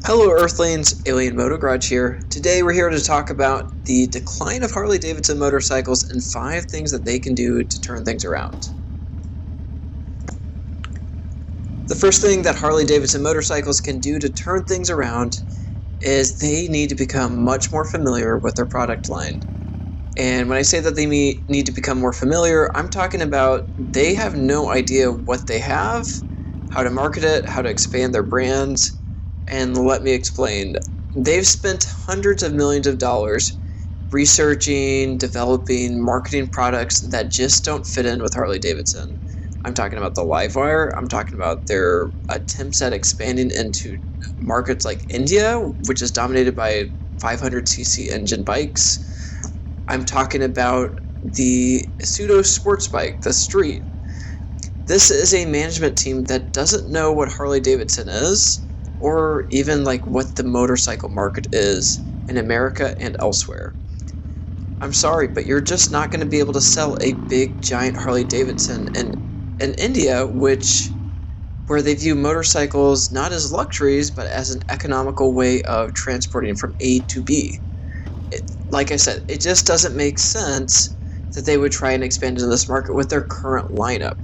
Hello Earthlings, Alien Moto Garage here. Today we're here to talk about the decline of Harley Davidson motorcycles and 5 things that they can do to turn things around. The first thing that Harley Davidson motorcycles can do to turn things around is they need to become much more familiar with their product line. And when I say that they need to become more familiar, I'm talking about they have no idea what they have, how to market it, how to expand their brands. And let me explain. They've spent hundreds of millions of dollars researching, developing, marketing products that just don't fit in with Harley Davidson. I'm talking about the Livewire. I'm talking about their attempts at expanding into markets like India, which is dominated by 500cc engine bikes. I'm talking about the pseudo sports bike, the Street. This is a management team that doesn't know what Harley Davidson is, or even like what the motorcycle market is in America and elsewhere. I'm sorry, but you're just not going to be able to sell a big giant Harley Davidson in India, where they view motorcycles not as luxuries but as an economical way of transporting from A to B. Like I said, it just doesn't make sense that they would try and expand into this market with their current lineup.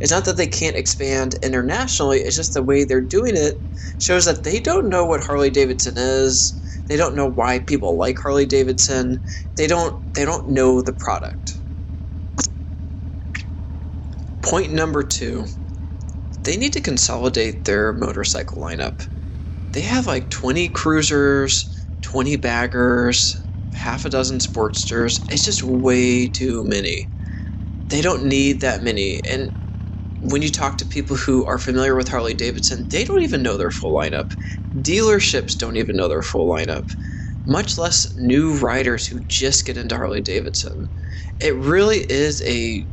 It's not that they can't expand internationally, it's just the way they're doing it shows that they don't know what Harley Davidson is. They don't know why people like Harley Davidson. They don't know the product. Point number 2. They need to consolidate their motorcycle lineup. They have like 20 cruisers, 20 baggers, half a dozen Sportsters. It's just way too many. They don't need that many. And when you talk to people who are familiar with Harley Davidson, they don't even know their full lineup. Dealerships don't even know their full lineup, much less new riders who just get into Harley Davidson. It really is a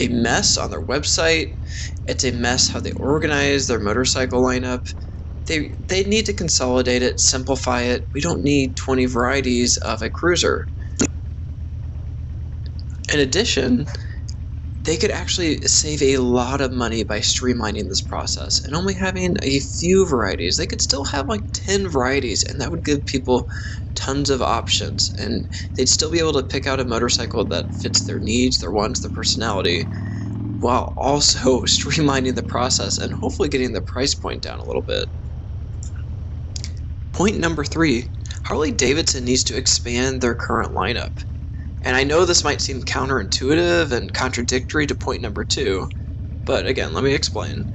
mess on their website. It's a mess how they organize their motorcycle lineup. They need to consolidate it, simplify it. We don't need 20 varieties of a cruiser. In addition, they could actually save a lot of money by streamlining this process and only having a few varieties. They could still have like 10 varieties, and that would give people tons of options, and they'd still be able to pick out a motorcycle that fits their needs, their wants, their personality, while also streamlining the process and hopefully getting the price point down a little bit. Point number 3, Harley Davidson needs to expand their current lineup. And I know this might seem counterintuitive and contradictory to point number 2, but again, let me explain.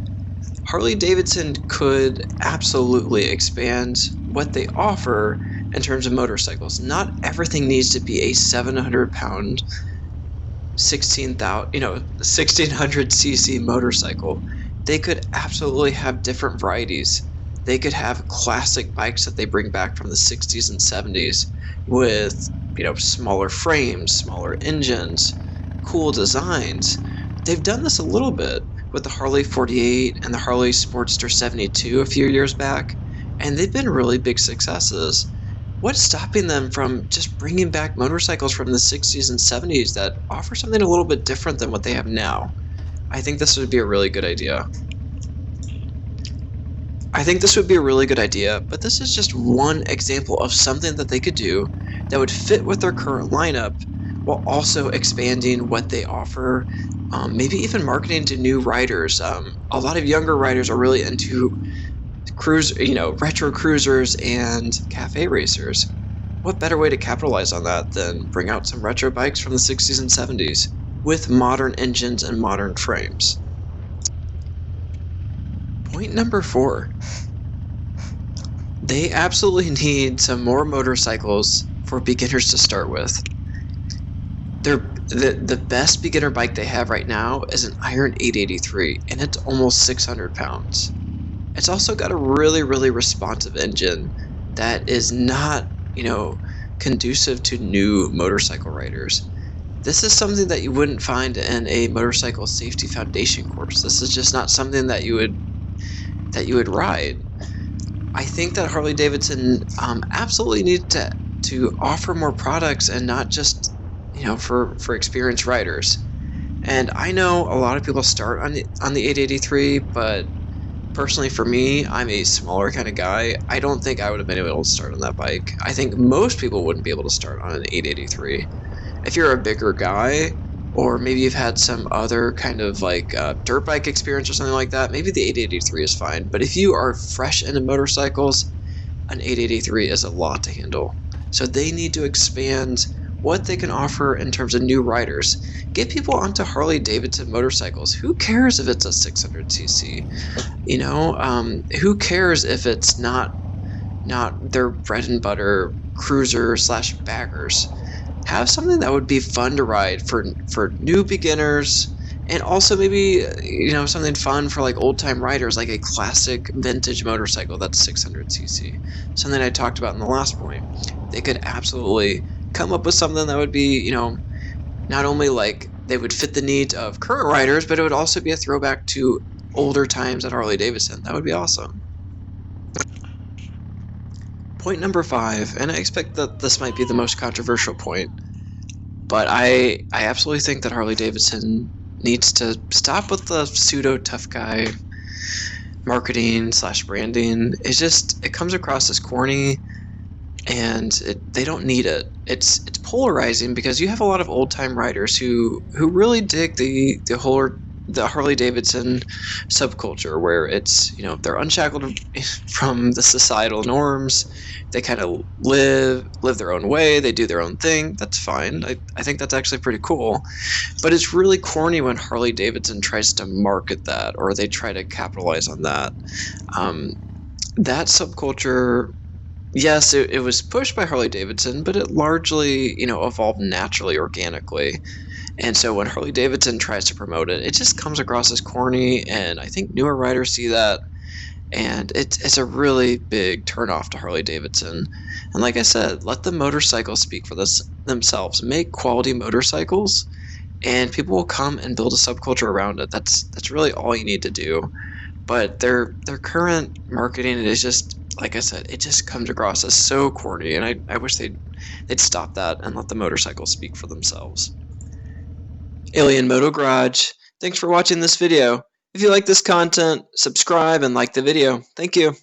Harley Davidson could absolutely expand what they offer in terms of motorcycles. Not everything needs to be a 700-pound, 1600cc motorcycle. They could absolutely have different varieties. They could have classic bikes that they bring back from the 60s and 70s with, smaller frames, smaller engines, cool designs. They've done this a little bit with the Harley 48 and the Harley Sportster 72 a few years back, and they've been really big successes. What's stopping them from just bringing back motorcycles from the 60s and 70s that offer something a little bit different than what they have now? I think this would be a really good idea. But this is just one example of something that they could do that would fit with their current lineup while also expanding what they offer, maybe even marketing to new riders. A lot of younger riders are really into retro cruisers and cafe racers. What better way to capitalize on that than bring out some retro bikes from the 60s and 70s with modern engines and modern frames? Point number 4. They absolutely need some more motorcycles for beginners to start with. The best beginner bike they have right now is an Iron 883, and it's almost 600 pounds. It's also got a really, really responsive engine that is not, conducive to new motorcycle riders. This is something that you wouldn't find in a motorcycle safety foundation course. This is just not something that you would ride. I think that Harley Davidson absolutely needs to offer more products and not just for experienced riders. And I know a lot of people start on the 883, but Personally, for me, I'm a smaller kind of guy. I don't think I would have been able to start on that bike. I think most people wouldn't be able to start on an 883. If you're a bigger guy, or maybe you've had some other kind of like dirt bike experience or something like that, maybe the 883 is fine. But if you are fresh into motorcycles, an 883 is a lot to handle. So they need to expand what they can offer in terms of new riders. Get people onto Harley Davidson motorcycles. Who cares if it's a 600cc? Who cares if it's not their bread and butter cruiser slash baggers? Have something that would be fun to ride for new beginners, and also maybe something fun for like old time riders, like a classic vintage motorcycle that's 600cc. Something I talked about in the last point. They could absolutely come up with something that would be not only like they would fit the needs of current riders, but it would also be a throwback to older times at Harley Davidson. That would be awesome. Point number 5, and I expect that this might be the most controversial point, but I absolutely think that Harley Davidson needs to stop with the pseudo tough guy marketing slash branding. It comes across as corny, and they don't need it. It's polarizing because you have a lot of old time riders who really dig the Harley Davidson subculture, where it's they're unshackled from the societal norms. They kind of live their own way. They do their own thing. That's fine. I think that's actually pretty cool. But it's really corny when Harley Davidson tries to market that, or they try to capitalize on that. That subculture, yes, it was pushed by Harley Davidson, but it largely evolved naturally, organically. And so when Harley Davidson tries to promote it, it just comes across as corny, and I think newer riders see that, and it's a really big turnoff to Harley Davidson. And like I said, let the motorcycles speak for themselves. Make quality motorcycles, and people will come and build a subculture around it. That's really all you need to do. But their current marketing is just, like I said, it just comes across as so corny, and I wish they'd stop that and let the motorcycles speak for themselves. Alien Moto Garage, thanks for watching this video. If you like this content, subscribe and like the video. Thank you.